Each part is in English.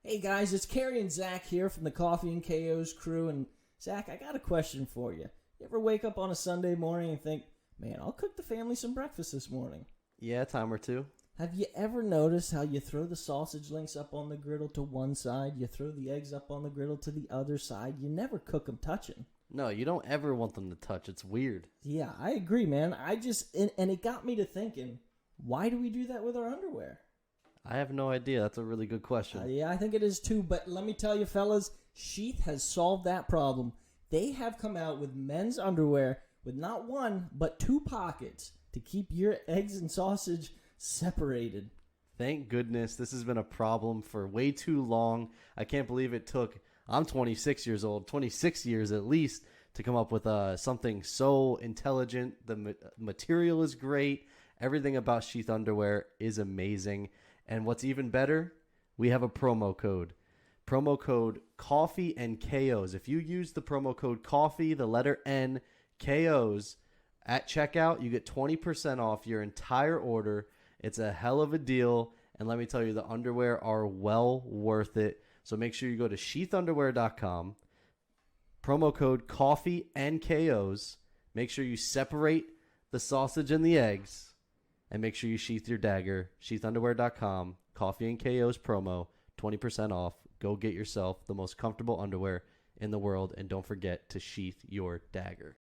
Hey guys, it's Carrie and Zach here from the Coffee N KOs Crew. And Zach, I got a question for you. You ever wake up on a Sunday morning and think, man, I'll cook the family some breakfast this morning? Yeah, a time or two. Have you ever noticed how you throw the sausage links up on the griddle to one side, you throw the eggs up on the griddle to the other side? You never cook them touching. No, you don't ever want them to touch. It's weird. Yeah, I agree, man. And it got me to thinking, why do we do that with our underwear? I have no idea. That's a really good question. Yeah, I think it is too. But let me tell you, fellas, Sheath has solved that problem. They have come out with men's underwear with not one, but two pockets to keep your eggs and sausage separated. Thank goodness. This has been a problem for way too long. I can't believe it took, I'm 26 years old, 26 years at least, to come up with something so intelligent. The material is great. Everything about Sheath underwear is amazing. And what's even better, we have a promo code. Promo code Coffee N KOs. If you use the promo code Coffee, the letter N, KOs, at checkout, you get 20% off your entire order. It's a hell of a deal. And let me tell you, the underwear are well worth it. So make sure you go to sheathunderwear.com. Promo code Coffee N KOs. Make sure you separate the sausage and the eggs. And make sure you sheath your dagger. Sheathunderwear.com. Coffee N KOs promo. 20% off. Go get yourself the most comfortable underwear in the world. And don't forget to sheath your dagger.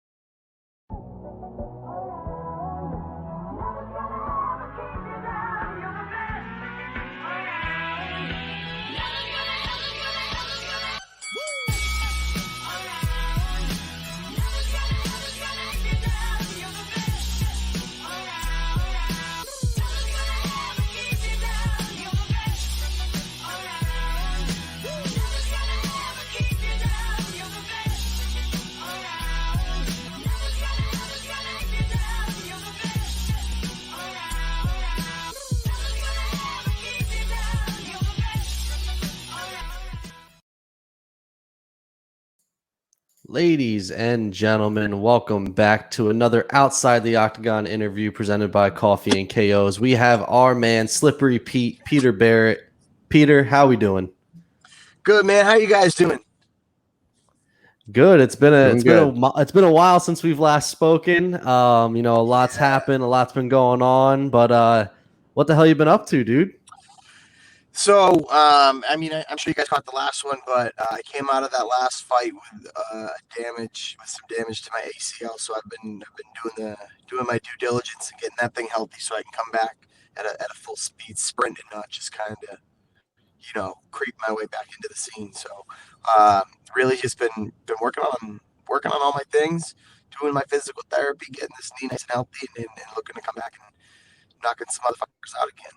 Ladies and gentlemen, welcome back to another Outside the Octagon interview presented by Coffee and KOs. We have our man, Slippery Pete, Peter Barrett. Peter, how we doing? Good, man. How you guys doing? Good. It's been a while since we've last spoken. A lot's happened, a lot's been going on. But what the hell you been up to, dude? So, I'm sure you guys caught the last one, but I came out of that last fight with some damage to my ACL. So I've been doing my due diligence and getting that thing healthy, so I can come back at a full speed sprint and not just kind of, creep my way back into the scene. So, really just been working on all my things, doing my physical therapy, getting this knee nice and healthy, and looking to come back and knocking some motherfuckers out again.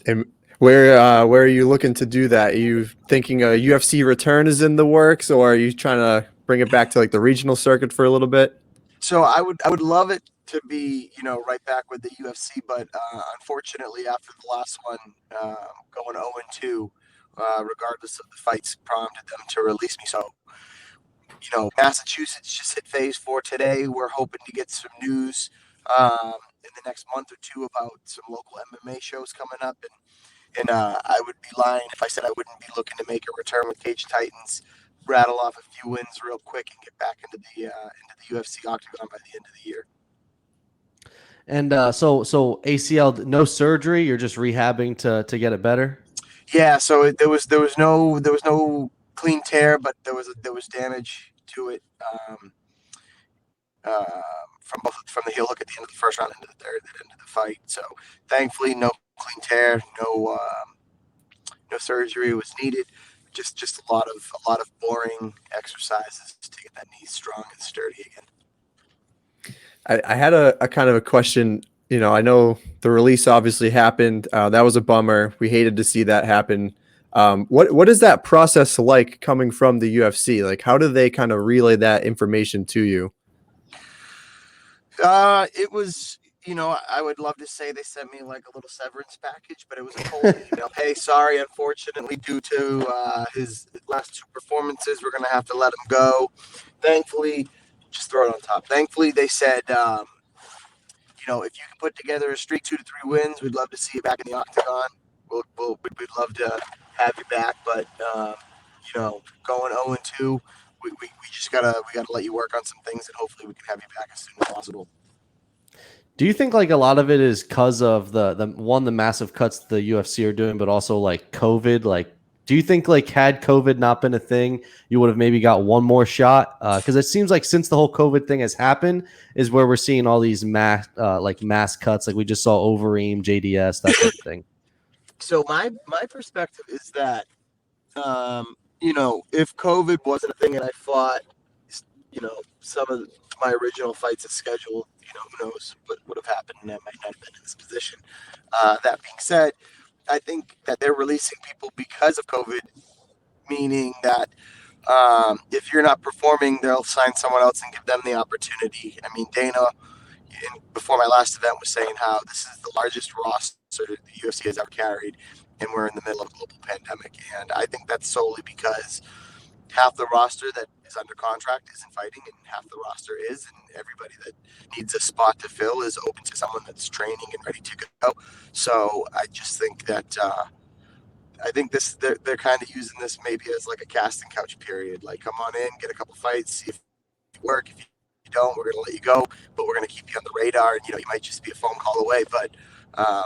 And where are you looking to do that? Are you thinking a UFC return is in the works, or are you trying to bring it back to like the regional circuit for a little bit? So I would love it to be, right back with the UFC, but unfortunately after the last one, going 0-2, regardless of the fights, prompted them to release me. So, Massachusetts just hit phase 4 today. We're hoping to get some news in the next month or two about some local MMA shows coming up, and I would be lying if I said I wouldn't be looking to make a return with Cage Titans, rattle off a few wins real quick, and get back into the UFC octagon by the end of the year. And so ACL, no surgery. You're just rehabbing to get it better. Yeah. So there was no clean tear, but there was damage to it. From the heel hook at the end of the first round into the third, that ended the fight. So thankfully, no clean tear, no surgery was needed. Just a lot of boring exercises to get that knee strong and sturdy again. I had a kind of a question. I know the release obviously happened. That was a bummer. We hated to see that happen. What is that process like coming from the UFC? Like, how do they kind of relay that information to you? It was, I would love to say they sent me like a little severance package, but it was a cold email. Hey, sorry, unfortunately, due to his last 2 performances, we're going to have to let him go. Thankfully, just throw it on top. Thankfully, they said, if you can put together a streak 2 to 3 wins, we'd love to see you back in the octagon. We'd love to have you back. But going 0-2, we just gotta let you work on some things, and hopefully we can have you back as soon as possible. Do you think like a lot of it is because of the massive cuts the UFC are doing, but also like COVID? Like, do you think like had COVID not been a thing, you would have maybe got one more shot? Because it seems like since the whole COVID thing has happened, is where we're seeing all these mass cuts. Like we just saw Overeem, JDS, that type of thing. So my perspective is that if COVID wasn't a thing and I fought, some of my original fights as scheduled, who knows what would have happened, and I might not have been in this position. That being said, I think that they're releasing people because of COVID, meaning that if you're not performing, they'll sign someone else and give them the opportunity. I mean, Dana, before my last event, was saying how this is the largest roster the UFC has ever carried, and we're in the middle of a global pandemic. And I think that's solely because half the roster that is under contract isn't fighting, and half the roster is, and everybody that needs a spot to fill is open to someone that's training and ready to go. So I just think that they're kind of using this maybe as like a casting couch period. Like, come on in, get a couple fights, see if you work. If you don't, we're going to let you go, but we're going to keep you on the radar, and you might just be a phone call away. But I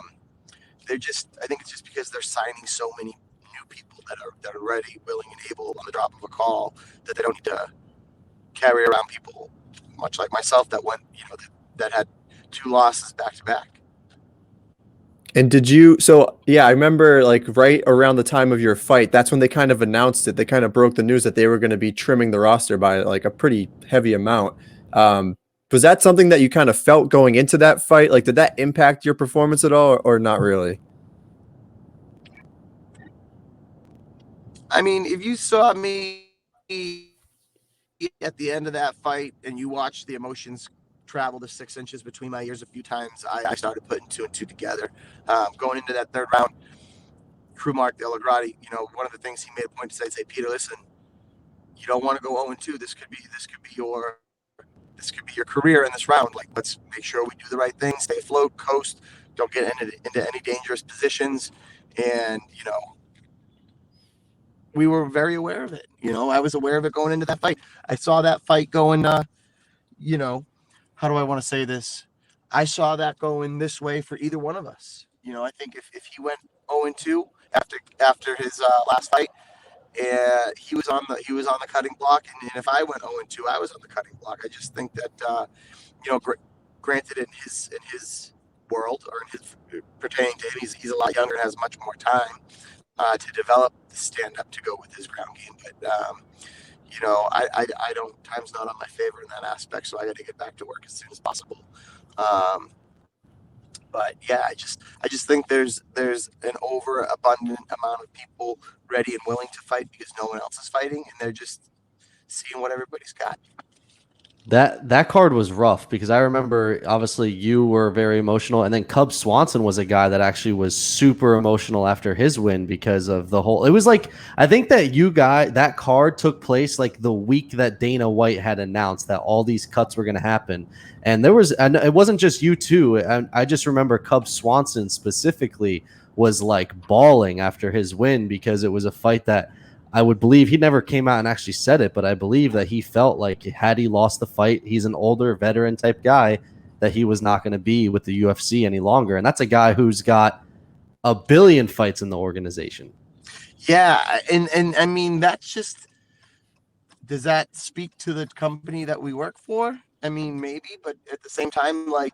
think it's just because they're signing so many new people that are ready, willing, and able on the drop of a call, that they don't need to carry around people, much like myself, that went, that had 2 losses back to back. And I remember like right around the time of your fight, that's when they kind of announced it. They kind of broke the news that they were going to be trimming the roster by like a pretty heavy amount. Was that something that you kind of felt going into that fight? Like, did that impact your performance at all, or not really? I mean, if you saw me at the end of that fight and you watched the emotions travel the 6 inches between my ears a few times, I started putting 2 and 2 together. Going into that third round, crew Mark Delagrati, one of the things he made a point to say, Peter, listen, you don't want to go 0-2. This could be your career in this round. Like, let's make sure we do the right thing, stay afloat, coast, don't get into any dangerous positions. And, we were very aware of it. I was aware of it going into that fight. I saw that fight going, how do I want to say this? I saw that going this way for either one of us. I think if he went 0-2 after his last fight, he was on the cutting block, and if I went 0-2, I was on the cutting block. I just think that granted in his world, or in his pertaining to him, he's a lot younger and has much more time to develop the stand up to go with his ground game. But I don't. Time's not on my favor in that aspect, so I got to get back to work as soon as possible. But yeah, I just think there's an overabundant amount of people ready and willing to fight because no one else is fighting, and they're just seeing what everybody's got. That card was rough because I remember obviously you were very emotional, and then Cub Swanson was a guy that actually was super emotional after his win because of the whole. It was like, I think that that card took place like the week that Dana White had announced that all these cuts were going to happen, and it wasn't just you two. I just remember Cub Swanson specifically was like bawling after his win because it was a fight that I would believe he never came out and actually said it, but I believe that he felt like had he lost the fight, he's an older veteran type guy, that he was not going to be with the UFC any longer. And that's a guy who's got a billion fights in the organization. Yeah. And I mean, that's just, does that speak to the company that we work for? I mean, maybe, but at the same time, like,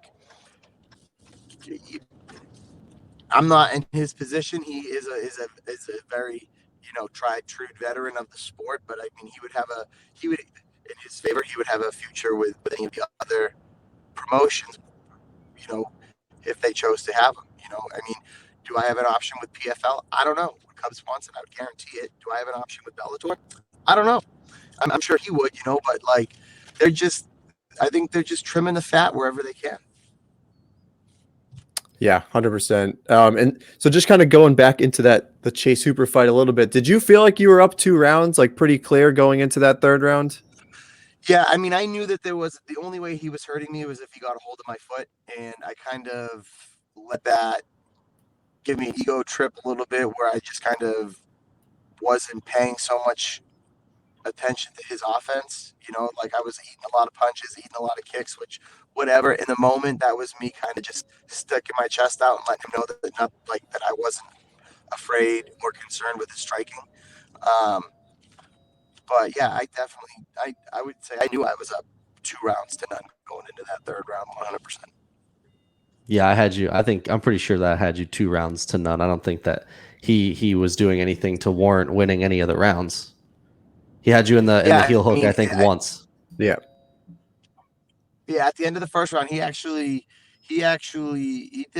I'm not in his position. He is a very, tried true veteran of the sport, but I mean, in his favor, he would have a future with any of the other promotions, if they chose to have him. I mean, do I have an option with PFL? I don't know. With Cub Swanson, I would guarantee it. Do I have an option with Bellator? I don't know. I'm sure he would, but like, I think they're just trimming the fat wherever they can. Yeah, 100%. And so just kind of going back into the Chase Hooper fight a little bit, did you feel like you were up 2 rounds, like pretty clear going into that third round? Yeah, I mean, I knew that the only way he was hurting me was if he got a hold of my foot, and I kind of let that give me an ego trip a little bit, where I just kind of wasn't paying so much attention to his offense. Like I was eating a lot of punches, eating a lot of kicks, which whatever. In the moment, that was me kind of just sticking my chest out and letting him know that I wasn't afraid or concerned with his striking. But yeah, I would say I knew I was up 2-0 going into that third round, 100%. Yeah, I'm pretty sure that I had you 2-0. I don't think that he was doing anything to warrant winning any of the rounds. He had you in the heel hook, I think, once. Yeah. Yeah, at the end of the first round, he did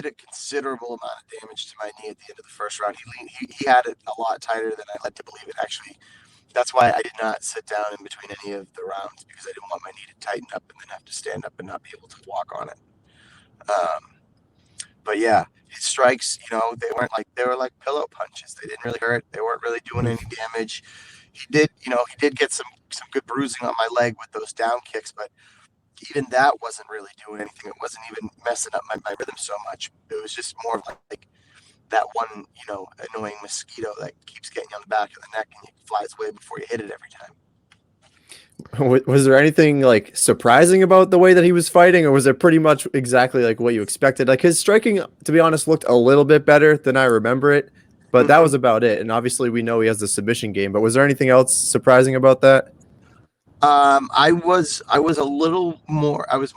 a considerable amount of damage to my knee at the end of the first round. He had it a lot tighter than I led to believe it. Actually, that's why I did not sit down in between any of the rounds, because I didn't want my knee to tighten up and then have to stand up and not be able to walk on it. But yeah, his strikes, they were like pillow punches. They didn't really hurt. They weren't really doing any damage. He did get some good bruising on my leg with those down kicks, but even that wasn't really doing anything. It wasn't even messing up my rhythm so much. It was just more like that one, annoying mosquito that keeps getting you on the back of the neck and it flies away before you hit it every time. Was there anything like surprising about the way that he was fighting, or was it pretty much exactly like what you expected? Like his striking, to be honest, looked a little bit better than I remember it, but that was about it. And obviously we know he has the submission game, but was there anything else surprising about that? I was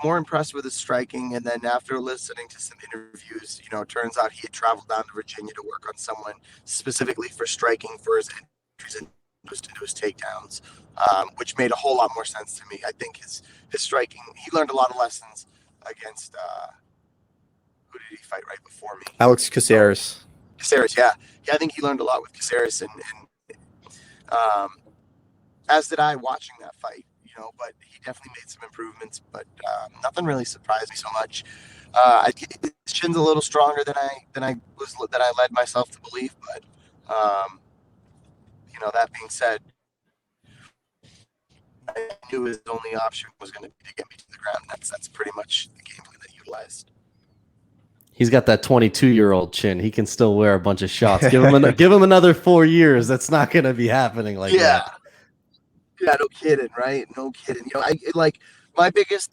more impressed with his striking, and then after listening to some interviews, it turns out he had traveled down to Virginia to work on someone specifically for striking for his entries into his takedowns, which made a whole lot more sense to me. I think his striking, he learned a lot of lessons against who did he fight right before me? Alex Caceres. Caceres, yeah. I think he learned a lot with Caceres, and as did I watching that fight, but he definitely made some improvements, but nothing really surprised me so much. His chin's a little stronger than I led myself to believe, but that being said, I knew his only option was going to be to get me to the ground. That's pretty much the game plan that he utilized. He's got that 22-year-old chin. He can still wear a bunch of shots. Give him another 4 years. That's not going to be happening like that. Yeah, no kidding, right? No kidding. My biggest,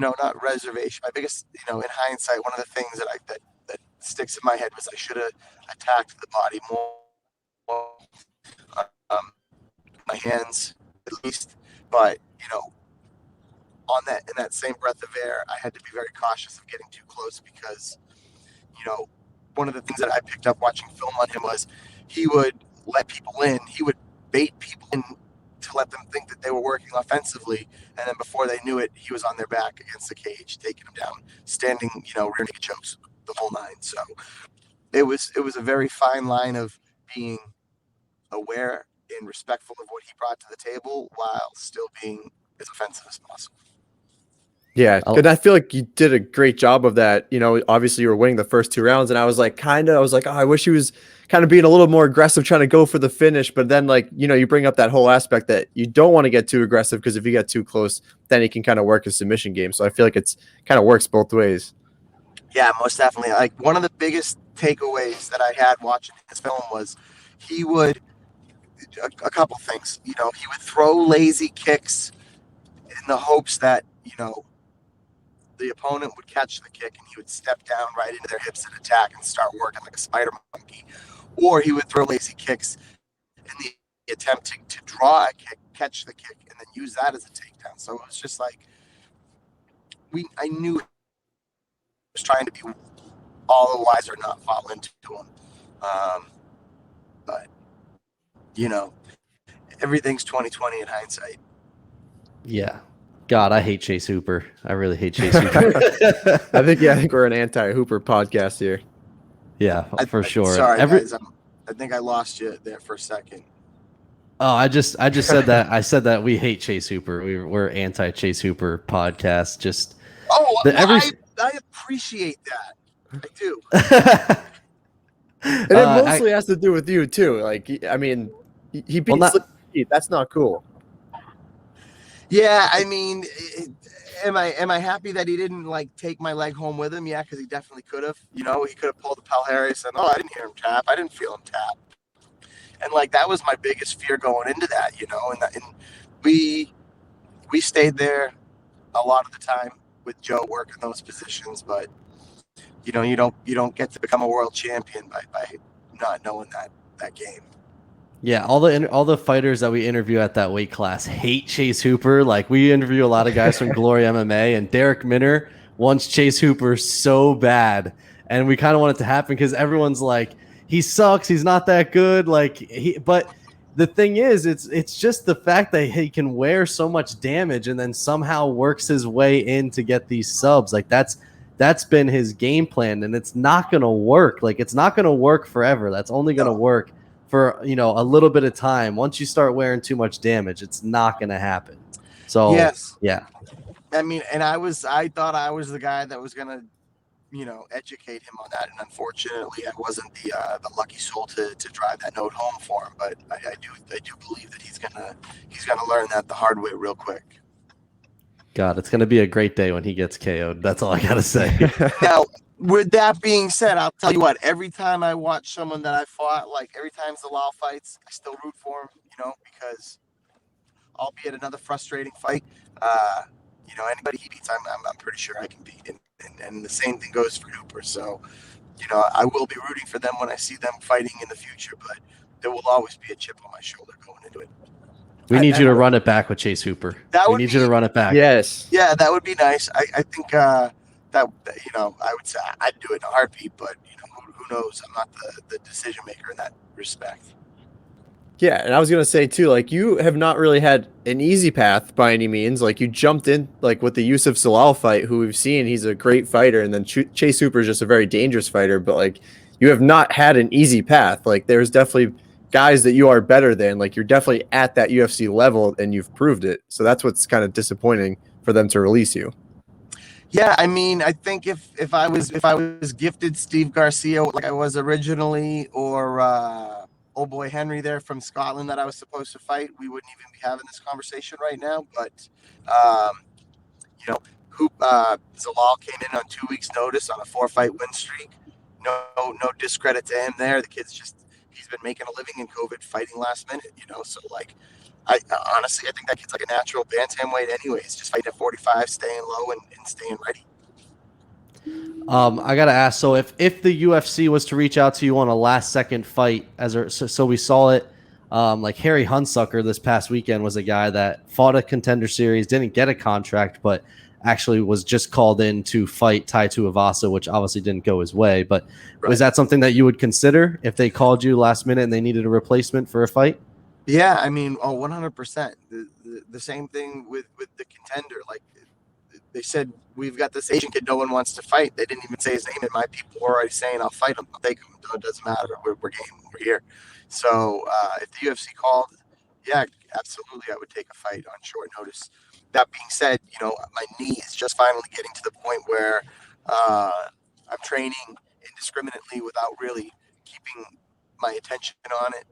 not reservation. My biggest, in hindsight, one of the things that sticks in my head was I should have attacked the body more. My hands, at least, but in that same breath of air, I had to be very cautious of getting too close, because one of the things that I picked up watching film on him was he would let people in. He would bait people in to let them think that they were working offensively, and then before they knew it, he was on their back against the cage, taking them down, standing, rear naked chokes, the whole nine. So it was a very fine line of being aware and respectful of what he brought to the table while still being as offensive as possible. Yeah, and I feel like you did a great job of that. Obviously you were winning the first 2 rounds, and I was like, oh, I wish he was kind of being a little more aggressive, trying to go for the finish. But then, you bring up that whole aspect that you don't want to get too aggressive, because if you get too close, then he can kind of work his submission game. So I feel like it's kind of works both ways. Yeah, most definitely. Like, one of the biggest takeaways that I had watching his film was he would a couple things. He would throw lazy kicks in the hopes that the opponent would catch the kick and he would step down right into their hips and attack and start working like a spider monkey. Or he would throw lazy kicks in the attempt to draw a kick, catch the kick, and then use that as a takedown. So it was just like, I knew he was trying to be all the wiser, not fall into him. But, everything's 20/20 in hindsight. Yeah. God, I hate Chase Hooper. I really hate Chase Hooper. I think we're an anti-Hooper podcast here. Yeah, for sure. Sorry, guys. I think I lost you there for a second. Oh, I just said that. I said that we hate Chase Hooper. We're anti-Chase Hooper podcast. I appreciate that. I do. And it mostly has to do with you too. Like, I mean, he beat Slick. That's not cool. Yeah, I mean, am I happy that he didn't take my leg home with him? Yeah, because he definitely could have. He could have pulled the Pal Harris and I didn't hear him tap. I didn't feel him tap. And like that was my biggest fear going into that, and we stayed there a lot of the time with Joe working those positions, but you don't get to become a world champion by not knowing that game. Yeah, all the fighters that we interview at that weight class hate Chase Hooper. Like, we interview a lot of guys from Glory MMA, and Derek Minner wants Chase Hooper so bad, and we kind of want it to happen because everyone's like, he sucks, he's not that good. But the thing is, it's just the fact that he can wear so much damage and then somehow works his way in to get these subs. Like, that's been his game plan, and it's not gonna work. Like, it's not gonna work forever. That's only gonna work for a little bit of time. Once you start wearing too much damage, it's not going to happen. So yes, yeah. I mean, and I thought I was the guy that was going to, educate him on that, and unfortunately, I wasn't the lucky soul to drive that note home for him. But I do believe that he's gonna learn that the hard way real quick. God, it's gonna be a great day when he gets KO'd. That's all I gotta say. Now, with that being said, I'll tell you what, every time I watch someone that I fought, like every time Zalal fights, I still root for him, because albeit another frustrating fight, anybody he beats, I'm pretty sure I can beat. And the same thing goes for Hooper. So, I will be rooting for them when I see them fighting in the future, but there will always be a chip on my shoulder going into it. We need you to run it back with Chase Hooper. We need you to run it back. Yes. Yeah, that would be nice. I think that I would say I'd do it in a heartbeat, but who knows? I'm not the decision maker in that respect. Yeah, and I was gonna say too, like, you have not really had an easy path by any means. Like, you jumped in like with the Yusuf Zalal fight, who we've seen, he's a great fighter, and then Chase Hooper is just a very dangerous fighter. But like, you have not had an easy path. Like, there's definitely guys that you are better than. Like, you're definitely at that UFC level, and you've proved it. So that's what's kind of disappointing for them to release you. Yeah, I mean, I think if I was gifted Steve Garcia like I was originally, or old boy Henry there from Scotland that I was supposed to fight, we wouldn't even be having this conversation right now. But Zalal came in on 2 weeks' notice on a 4-fight win streak. No discredit to him there. The kid's he's been making a living in COVID, fighting last minute. So like, I honestly, I think that kid's like a natural bantamweight anyways, just fighting at 45, staying low and staying ready. I gotta ask. So if the UFC was to reach out to you on a last second fight, so we saw it, like Harry Hunsucker this past weekend was a guy that fought a Contender Series, didn't get a contract, but actually was just called in to fight Tai Tuivasa, which obviously didn't go his way. But was that something that you would consider if they called you last minute and they needed a replacement for a fight? Yeah, I mean, 100%. The same thing with the Contender. Like, they said, we've got this Asian kid no one wants to fight. They didn't even say his name, and my people were already saying, I'll fight him. I'll take him. It doesn't matter. We're game. We're here. So if the UFC called, yeah, absolutely, I would take a fight on short notice. That being said, my knee is just finally getting to the point where I'm training indiscriminately without really keeping my attention on it,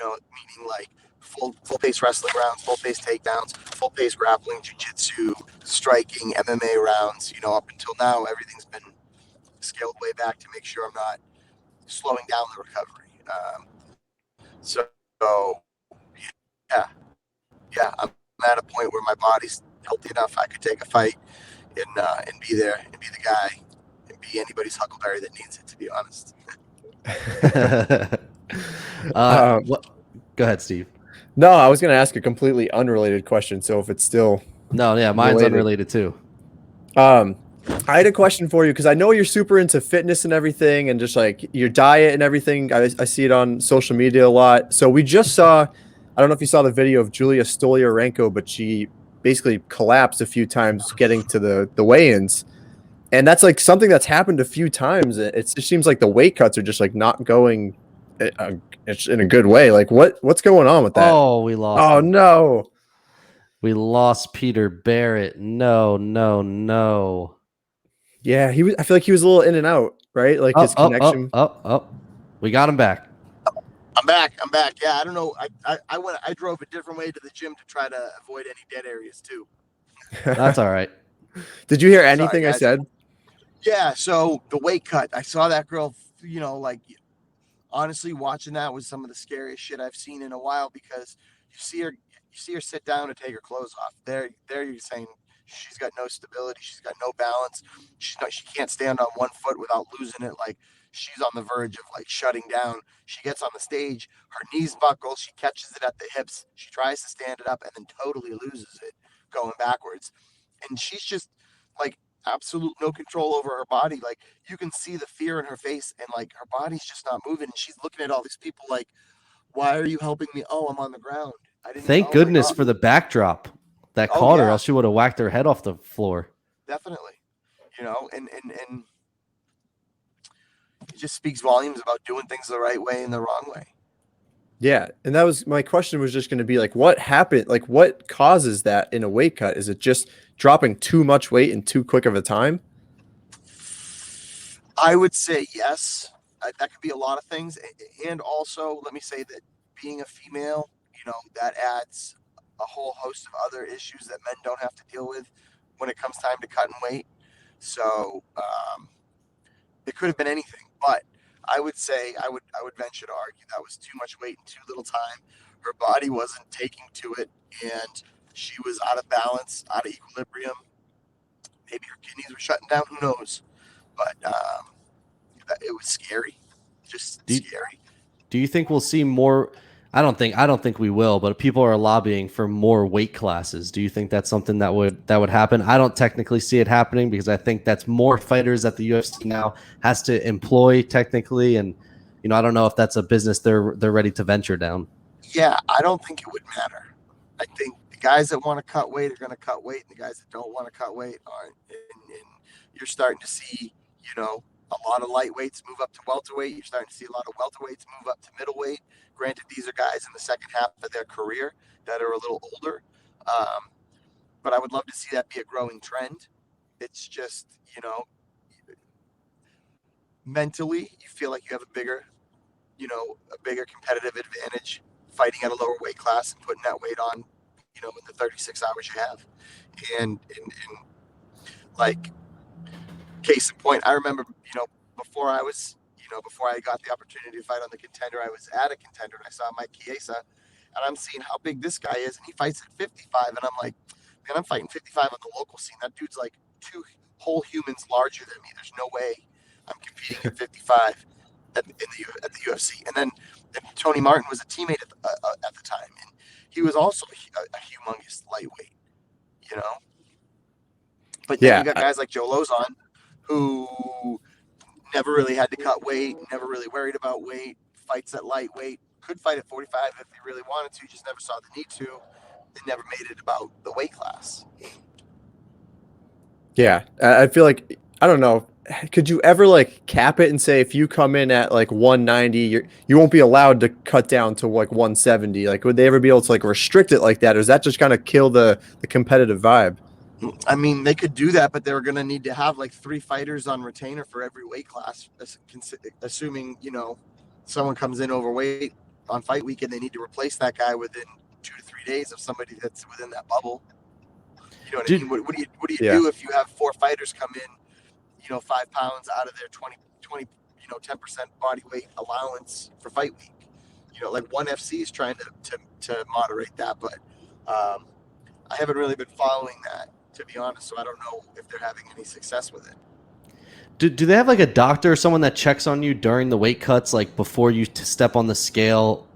meaning like full pace wrestling rounds, full pace takedowns, full pace grappling, jiu-jitsu, striking, MMA rounds. Up until now, everything's been scaled way back to make sure I'm not slowing down the recovery. So yeah, I'm at a point where my body's healthy enough I could take a fight and be there and be the guy and be anybody's Huckleberry that needs it, to be honest. Go ahead, Steve. No, I was going to ask a completely unrelated question. So if it's still mine's unrelated too. I had a question for you because I know you're super into fitness and everything, and just like your diet and everything. I see it on social media a lot. So we just saw, I don't know if you saw the video of Julia Stoliarenko, but she basically collapsed a few times getting to the weigh-ins, and that's like something that's happened a few times. It just seems like the weight cuts are just like not going in a good way. Like what's going on with that? Oh, we lost. Oh him. No, we lost Peter Barrett. No. Yeah, I feel like he was a little in and out, right? Like his connection. We got him back. I'm back. Yeah, I don't know. I drove a different way to the gym to try to avoid any dead areas too. That's all right. Did you hear anything I said? Yeah. So the weight cut, I saw that girl, like honestly, watching that was some of the scariest shit I've seen in a while, because you see her sit down and take her clothes off. There you're saying she's got no stability, she's got no balance, she can't stand on one foot without losing it. Like, she's on the verge of like shutting down. She gets on the stage, her knees buckle, she catches it at the hips, she tries to stand it up, and then totally loses it going backwards. And she's just like absolute no control over her body. Like, you can see the fear in her face, and like her body's just not moving. And she's looking at all these people like, why are you helping me? Oh, I'm on the ground. I didn't. Thank Oh my goodness God. for the backdrop that Oh caught her, yeah, else she would have whacked her head off the floor. definitely. You know, and it just speaks volumes about doing things the right way and the wrong way. Yeah, and that was my question, was just going to be like, what happened? Like, what causes that in a weight cut? Is it just dropping too much weight in too quick of a time? I would say yes. That could be a lot of things, and also let me say that being a female, you know, that adds a whole host of other issues that men don't have to deal with when it comes time to cutting weight. So it could have been anything, but I would say I would venture to argue that was too much weight in too little time. Her body wasn't taking to it, and she was out of balance, out of equilibrium. Maybe her kidneys were shutting down. Who knows? But it was scary, just scary. Do you think we'll see more? I don't think we will, but people are lobbying for more weight classes. Do you think that's something that would happen? I don't technically see it happening, because I think that's more fighters that the UFC now has to employ technically, and you know, I don't know if that's a business they're ready to venture down. Yeah, I don't think it would matter. I think the guys that want to cut weight are going to cut weight, and the guys that don't want to cut weight aren't. And you're starting to see, you know, a lot of lightweights move up to welterweight. You're starting to see a lot of welterweights move up to middleweight. Granted, these are guys in the second half of their career that are a little older, but I would love to see that be a growing trend. It's just, you know, mentally, you feel like you have a bigger competitive advantage fighting at a lower weight class and putting that weight on, you know, in the 36 hours you have. And like, case in point, I remember, you know, before I got the opportunity to fight on the Contender, I was at a Contender and I saw Mike Chiesa, and I'm seeing how big this guy is, and he fights at 55, and I'm like, man, I'm fighting 55 on the local scene. That dude's like 2 whole humans larger than me. There's no way I'm competing at 55 at the UFC. And then Tony Martin was a teammate at the time, and he was also a humongous lightweight, you know. But then you got guys like Joe Lozon, who never really had to cut weight, never really worried about weight, fights at lightweight, could fight at 45 if he really wanted to, just never saw the need to, and never made it about the weight class. Yeah, I feel like, I don't know, could you ever like cap it and say, if you come in at like 190, you won't be allowed to cut down to like 170? Like, would they ever be able to like restrict it like that, or is that just kind of kill the competitive vibe? I mean, they could do that, but they were going to need to have like 3 fighters on retainer for every weight class, assuming, you know, someone comes in overweight on fight week and they need to replace that guy within 2 to 3 days of somebody that's within that bubble. You know what I mean? What do you do if you have 4 fighters come in, you know, 5 pounds out of their 20, you know, 10% body weight allowance for fight week? You know, like ONE FC is trying to moderate that, but I haven't really been following that, to be honest, so I don't know if they're having any success with it. Do they have like a doctor or someone that checks on you during the weight cuts, like before you step on the scale,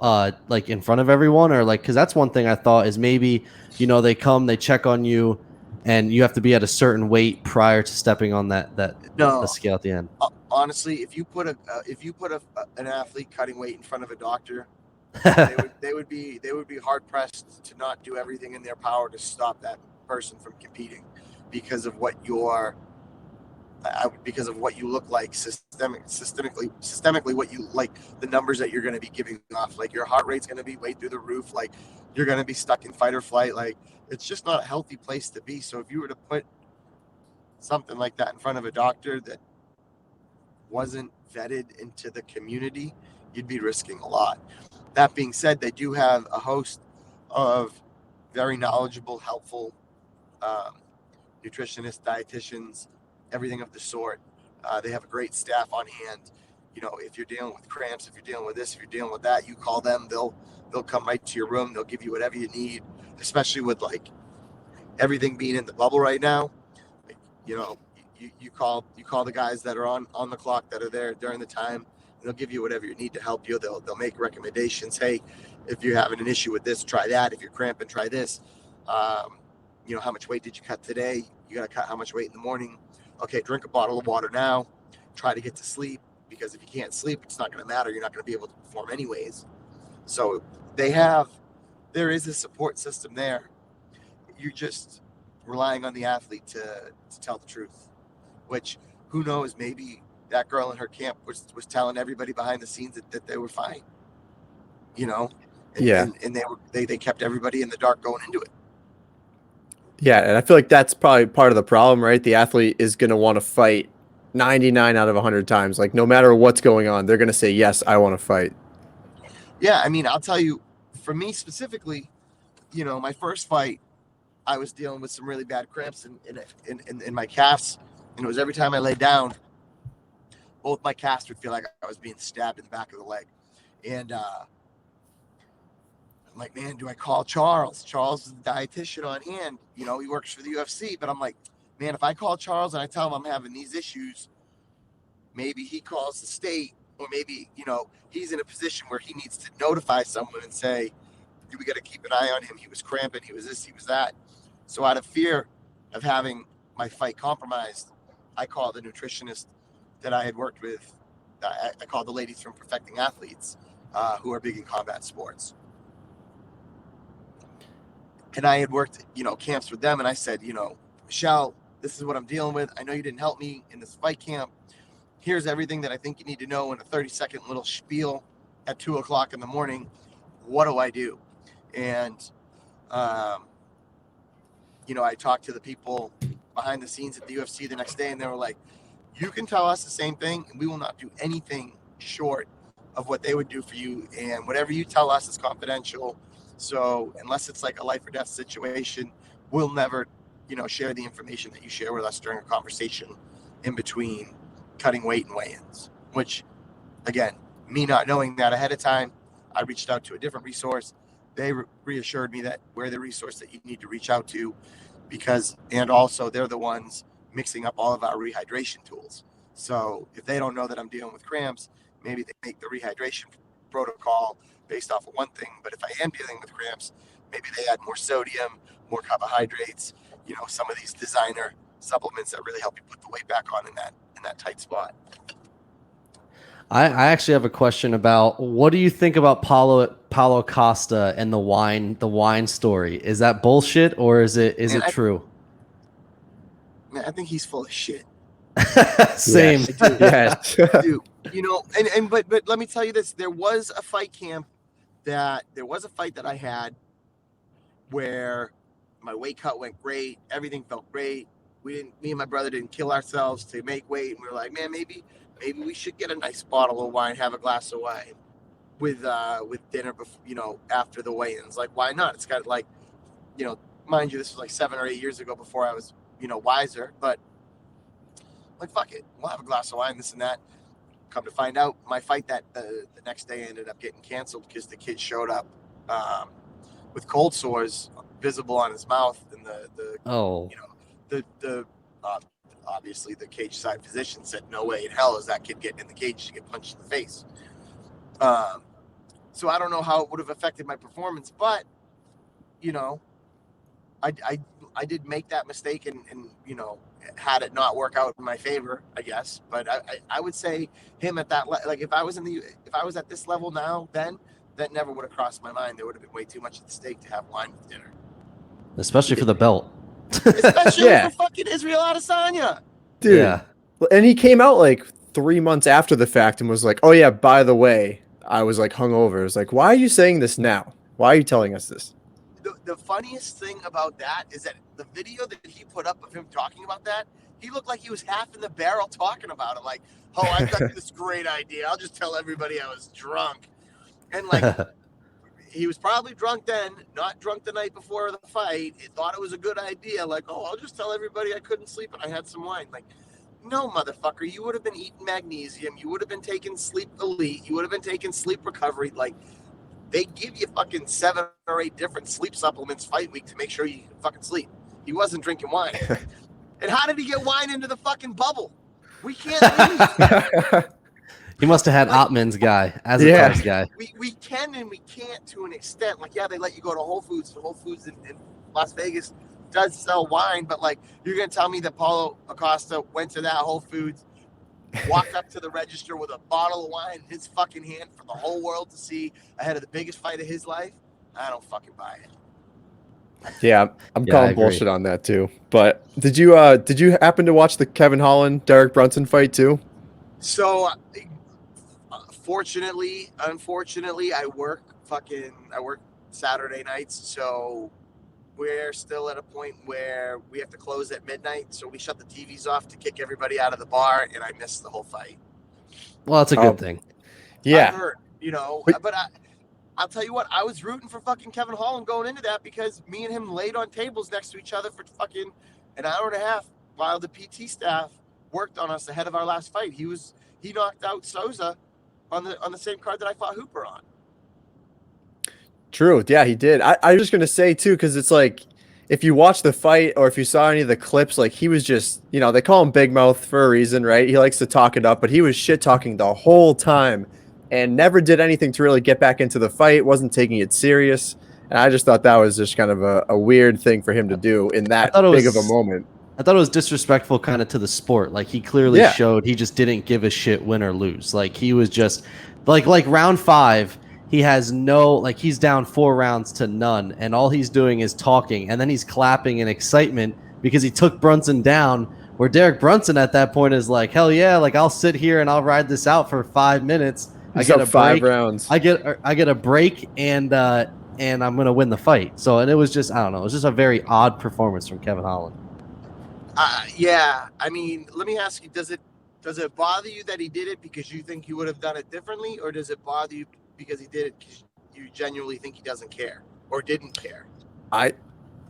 like in front of everyone? Or like, because that's one thing I thought is maybe, you know, they come, they check on you, and you have to be at a certain weight prior to stepping on the scale at the end. Honestly, if you put an athlete cutting weight in front of a doctor, they would be hard pressed to not do everything in their power to stop that person from competing because of what you look like systemically, what you like, the numbers that you're going to be giving off, like your heart rate's going to be way through the roof, like you're going to be stuck in fight or flight, like it's just not a healthy place to be. So if you were to put something like that in front of a doctor that wasn't vetted into the community, you'd be risking a lot. That being said, they do have a host of very knowledgeable, helpful nutritionists, dietitians, everything of the sort. They have a great staff on hand. if you're dealing with cramps, if you're dealing with this, if you're dealing with that, you call them. They'll come right to your room. They'll give you whatever you need, especially with like everything being in the bubble right now. Like, you call the guys that are on the clock that are there during the time, and they'll give you whatever you need to help you. They'll make recommendations. Hey, if you're having an issue with this, try that. If you're cramping, try this. How much weight did you cut today? You got to cut how much weight in the morning. Okay, drink a bottle of water now. Try to get to sleep, because if you can't sleep, it's not going to matter. You're not going to be able to perform anyways. So there is a support system there. You're just relying on the athlete to tell the truth, which, who knows, maybe that girl in her camp was telling everybody behind the scenes that they were fine, and they kept everybody in the dark going into it. Yeah, and I feel like that's probably part of the problem, right? The athlete is going to want to fight 99 out of 100 times. Like, no matter what's going on, they're going to say, yes, I want to fight. Yeah, I mean, I'll tell you, for me specifically, my first fight, I was dealing with some really bad cramps in my calves, and it was every time I lay down, both my calves would feel like I was being stabbed in the back of the leg. And I'm like, man, do I call Charles? Charles is the dietitian on hand. He works for the UFC. But I'm like, man, if I call Charles and I tell him I'm having these issues, maybe he calls the state, or maybe, he's in a position where he needs to notify someone and say, we got to keep an eye on him. He was cramping. He was this, he was that. So out of fear of having my fight compromised, I called the nutritionist that I had worked with. I called the ladies from Perfecting Athletes, who are big in combat sports. And I had worked, camps with them. And I said, Michelle, this is what I'm dealing with. I know you didn't help me in this fight camp. Here's everything that I think you need to know in a 30-second little spiel at 2:00 in the morning. What do I do? And, I talked to the people behind the scenes at the UFC the next day, and they were like, you can tell us the same thing, and we will not do anything short of what they would do for you. And whatever you tell us is confidential. So unless it's like a life or death situation, we'll never, share the information that you share with us during a conversation in between cutting weight and weigh-ins, which, again, me not knowing that ahead of time, I reached out to a different resource. They reassured me that we're the resource that you need to reach out to, and also they're the ones mixing up all of our rehydration tools. So if they don't know that I'm dealing with cramps, maybe they make the rehydration protocol based off of one thing. But if I am dealing with cramps, maybe they add more sodium, more carbohydrates, some of these designer supplements that really help you put the weight back on in that tight spot. I actually have a question about, what do you think about Paulo Costa and the wine story? Is that bullshit, or is it true? Man, I think he's full of shit. Same. Yes. Dude, but let me tell you this. There was a fight that I had where my weight cut went great. Everything felt great. Me and my brother didn't kill ourselves to make weight. And we were like, man, maybe we should get a nice bottle of wine, have a glass of wine with dinner before, after the weigh-ins. Like, why not? It's got like, mind you, this was like 7 or 8 years ago before I was, wiser, but like, fuck it. We'll have a glass of wine, this and that. Come to find out, my fight that the next day ended up getting canceled because the kid showed up with cold sores visible on his mouth, and obviously the cage side physician said, no way in hell is that kid getting in the cage to get punched in the face. So I don't know how it would have affected my performance, but I did make that mistake and had it not work out in my favor, I guess. But I would say him at that if I was at this level now, then that never would have crossed my mind. There would have been way too much at the stake to have wine with dinner, especially for the belt. Especially for fucking Israel Adesanya, dude. Yeah. And he came out like 3 months after the fact and was like, oh yeah, by the way, I was like hungover. It's like, why are you saying this now? Why are you telling us this? The funniest thing about that is that the video that he put up of him talking about that, he looked like he was half in the barrel talking about it. Like, oh, I've got this great idea. I'll just tell everybody I was drunk. And like, he was probably drunk then, not drunk the night before the fight. He thought it was a good idea. Like, oh, I'll just tell everybody I couldn't sleep and I had some wine. Like, No, motherfucker, you would have been eating magnesium. You would have been taking Sleep Elite. You would have been taking Sleep Recovery. Like, they give you fucking 7 or 8 different sleep supplements fight week to make sure you can fucking sleep. He wasn't drinking wine. And how did he get wine into the fucking bubble? We can't leave. He must have had Ottman's guy as a Cubs guy. We can and we can't to an extent. Like, yeah, they let you go to Whole Foods. Whole Foods in Las Vegas does sell wine, but like, you're gonna tell me that Paulo Acosta went to that Whole Foods, walked up to the register with a bottle of wine in his fucking hand for the whole world to see ahead of the biggest fight of his life? I don't fucking buy it. Yeah, I'm calling bullshit on that too. But did you happen to watch the Kevin Holland Derek Brunson fight too? So, unfortunately, I work Saturday nights, so we're still at a point where we have to close at midnight. So we shut the TVs off to kick everybody out of the bar, and I missed the whole fight. Well, that's a good thing. Yeah, I heard, but I'll tell you what, I was rooting for fucking Kevin Holland going into that because me and him laid on tables next to each other for fucking an hour and a half while the PT staff worked on us ahead of our last fight. He knocked out Souza on the same card that I fought Hooper on. True. Yeah, he did. I was just going to say, too, because it's like, if you watch the fight or if you saw any of the clips, like, he was just, they call him Big Mouth for a reason, right? He likes to talk it up, but he was shit-talking the whole time and never did anything to really get back into the fight, wasn't taking it serious. And I just thought that was just kind of a weird thing for him to do in that big of a moment. I thought it was disrespectful kind of to the sport. Like, he clearly showed he just didn't give a shit win or lose. Like, he was just, like round 5, he has he's down 4 rounds to none, and all he's doing is talking, and then he's clapping in excitement because he took Brunson down, where Derek Brunson at that point is like, hell yeah, like, I'll sit here and I'll ride this out for 5 minutes. I get a 5 rounds. I get a break, and I'm gonna win the fight. So, and it was just, I don't know, it was just a very odd performance from Kevin Holland. Yeah, I mean, let me ask you, does it bother you that he did it because you think he would have done it differently, or does it bother you because he did it because you genuinely think he doesn't care or didn't care? I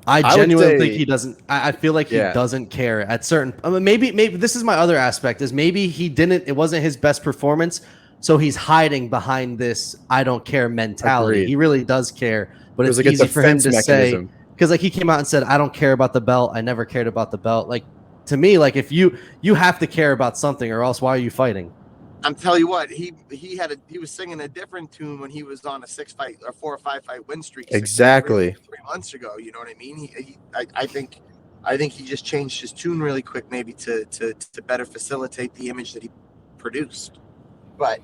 genuinely think he doesn't. I feel like he doesn't care at certain. Maybe this is my other aspect, is maybe he didn't. It wasn't his best performance, so he's hiding behind this "I don't care" mentality. Agreed. He really does care, but it's like easy for him to mechanism. say, because like, he came out and said, "I don't care about the belt. I never cared about the belt." Like, to me, like, if you have to care about something, or else why are you fighting? I'm telling you what, he was singing a different tune when he was on a 4 or 5 fight win streak. Exactly. 3 months ago, you know what I mean? I think he just changed his tune really quick, maybe to better facilitate the image that he produced. But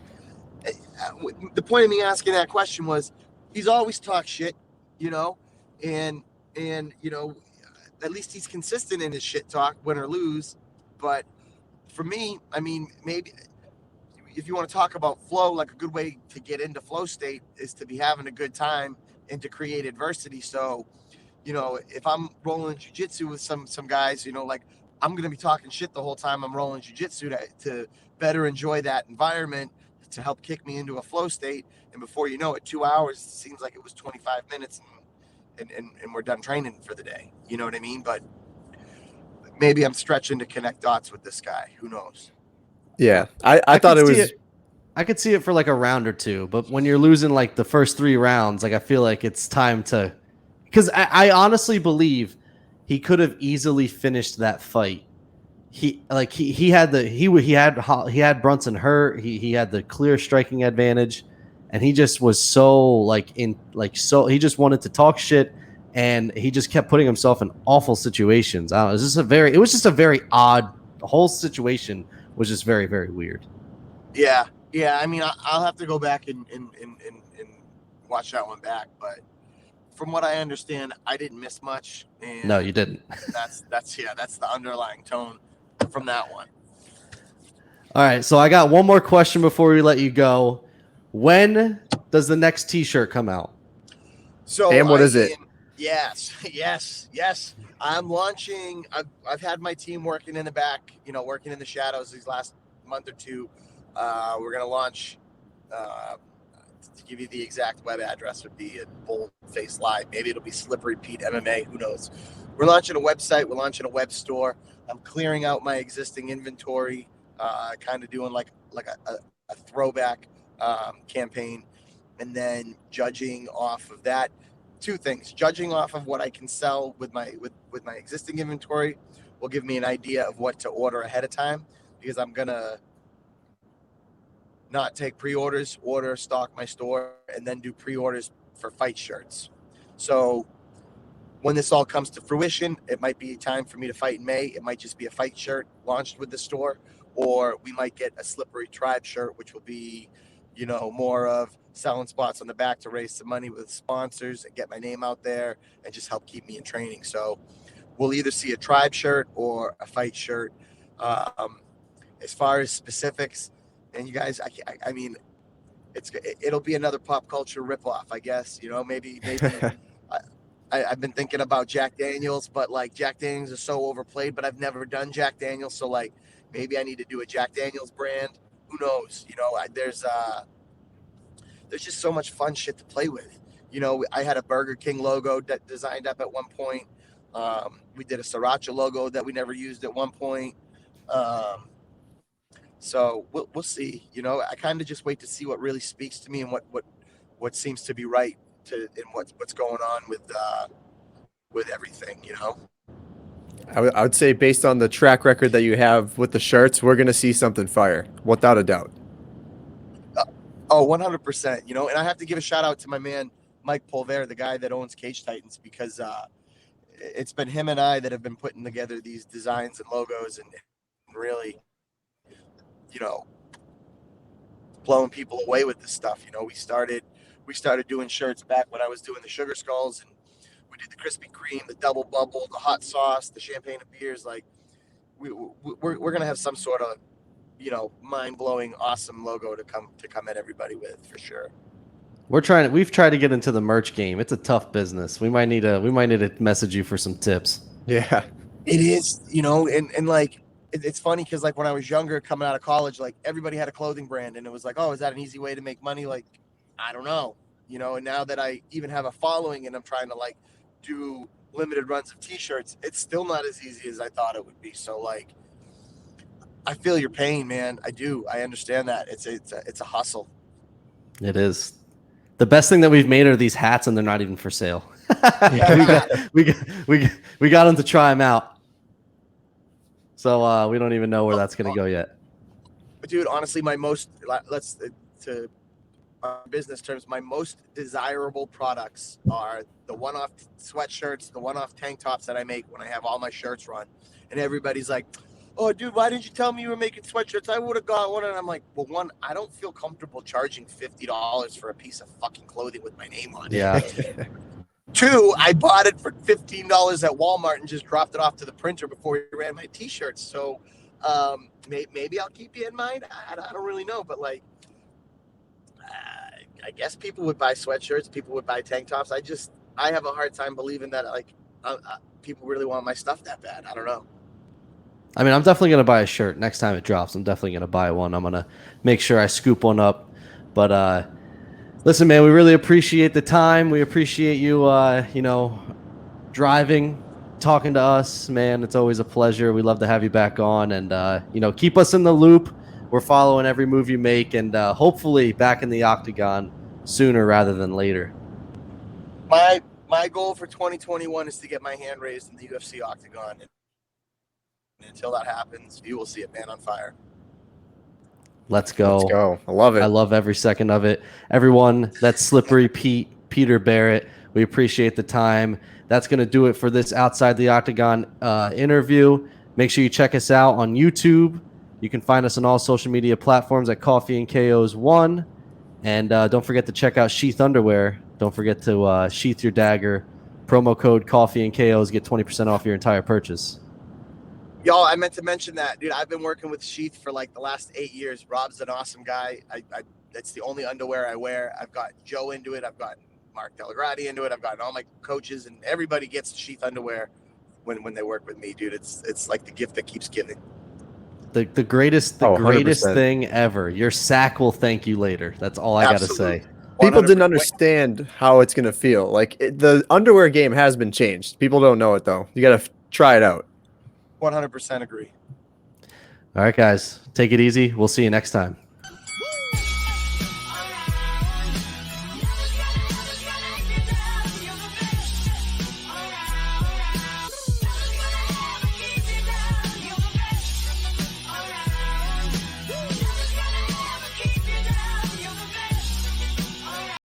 the point of me asking that question was, he's always talked shit, and at least he's consistent in his shit talk, win or lose. But for me, I mean, maybe if you want to talk about flow, like, a good way to get into flow state is to be having a good time and to create adversity. So, if I'm rolling jiu-jitsu with some guys, like, I'm going to be talking shit the whole time I'm rolling jiu-jitsu to better enjoy that environment, to help kick me into a flow state. And before you know it, 2 hours seems like it was 25 minutes and we're done training for the day. You know what I mean? But maybe I'm stretching to connect dots with this guy. Who knows? Yeah, I thought it was. I could see it for like a round or two, but when you're losing like the first 3 rounds, like, I feel like it's time to, because I honestly believe he could have easily finished that fight. He had Brunson hurt. He had the clear striking advantage, and he just was so he just wanted to talk shit, and he just kept putting himself in awful situations. I don't know, it was just a very odd, the whole situation was just very, very weird. Yeah. I mean, I'll have to go back and watch that one back. But from what I understand, I didn't miss much. And no, you didn't. That's the underlying tone from that one. All right, so I got one more question before we let you go. When does the next T-shirt come out? So, and what is it? Yes. I'm launching. I've had my team working in the back, working in the shadows these last month or two. We're going to launch, to give you the exact web address, would be at Boldface Live. Maybe it'll be Slippery Pete MMA. Who knows? we're launching a website. We're launching a web store. I'm clearing out my existing inventory, kind of doing like a throwback campaign, and then judging off of that. Two things: judging off of what I can sell with my existing inventory will give me an idea of what to order ahead of time, because I'm gonna not take pre-orders, stock my store, and then do pre-orders for fight shirts. So when this all comes to fruition, it might be time for me to fight in May. It might just be a fight shirt launched with the store, or we might get a Slippery Tribe shirt, which will be, more of selling spots on the back to raise some money with sponsors and get my name out there and just help keep me in training. So we'll either see a Tribe shirt or a fight shirt. As far as specifics, and you guys, I mean, it'll be another pop culture ripoff, I guess. Maybe I've been thinking about Jack Daniels, but like Jack Daniels is so overplayed, but I've never done Jack Daniels. So like maybe I need to do a Jack Daniels brand. Who knows? There's just so much fun shit to play with. I had a Burger King logo that designed up at one point. We did a Sriracha logo that we never used at one point. So we'll see. I kind of just wait to see what really speaks to me and what seems to be right and what's going on with everything. I would say based on the track record that you have with the shirts, we're going to see something fire, without a doubt. 100%. And I have to give a shout out to my man Mike Polver, the guy that owns Cage Titans, because it's been him and I that have been putting together these designs and logos and really, blowing people away with this stuff. We started doing shirts back when I was doing the Sugar Skulls, and we did the Krispy Kreme, the Double Bubble, the hot sauce, the champagne and beers. Like we're gonna have some sort of mind-blowing, awesome logo to come at everybody with, for sure. We've tried to get into the merch game. It's a tough business. We might need to message you for some tips. Yeah, it is. And like it's funny because like when I was younger, coming out of college, like everybody had a clothing brand, and it was like, oh, is that an easy way to make money? Like, I don't know. And now that I even have a following and I'm trying to like do limited runs of t-shirts, it's still not as easy as I thought it would be. So like, I feel your pain, man. I do. I understand that. It's a hustle. It is. The best thing that we've made are these hats, and they're not even for sale. we got them to try them out. So we don't even know where that's going to go yet. But dude, honestly, to business terms, my most desirable products are the one-off sweatshirts, the one-off tank tops that I make when I have all my shirts run. And everybody's like, oh, dude, why didn't you tell me you were making sweatshirts? I would have got one. And I'm like, well, one, I don't feel comfortable charging $50 for a piece of fucking clothing with my name on it. Yeah. Two, I bought it for $15 at Walmart and just dropped it off to the printer before he ran my t-shirts. So maybe I'll keep you in mind. I don't really know, but like, I guess people would buy sweatshirts, people would buy tank tops. I have a hard time believing that like people really want my stuff that bad. I don't know. I mean, I'm definitely going to buy a shirt next time it drops. I'm definitely going to buy one. I'm going to make sure I scoop one up. But listen, man, we really appreciate the time. We appreciate you, driving, talking to us, man. It's always a pleasure. We love to have you back on, and keep us in the loop. We're following every move you make, and hopefully back in the octagon sooner rather than later. My goal for 2021 is to get my hand raised in the UFC octagon. And until that happens, you will see it, man, on fire. Let's go. Let's go. I love it. I love every second of it. Everyone, that's Slippery Peter Barrett. We appreciate the time. That's going to do it for this Outside the Octagon interview. Make sure you check us out on YouTube. You can find us on all social media platforms at Coffee N KOs 1. And don't forget to check out Sheath Underwear. Don't forget to sheath your dagger. Promo code Coffee N KOs. Get 20% off your entire purchase. Y'all, I meant to mention that, dude. I've been working with Sheath for like the last 8 years. Rob's an awesome guy. That's the only underwear I wear. I've got Joe into it. I've got Mark Delagrati into it. I've got all my coaches, and everybody gets Sheath underwear when they work with me, dude. It's like the gift that keeps giving. The greatest 100%. thing ever. Your sack will thank you later. That's all I got to say. People didn't 100%. understand how it's gonna feel. Like the underwear game has been changed. People don't know it though. You gotta try it out. 100% agree. All right, guys, take it easy. We'll see you next time.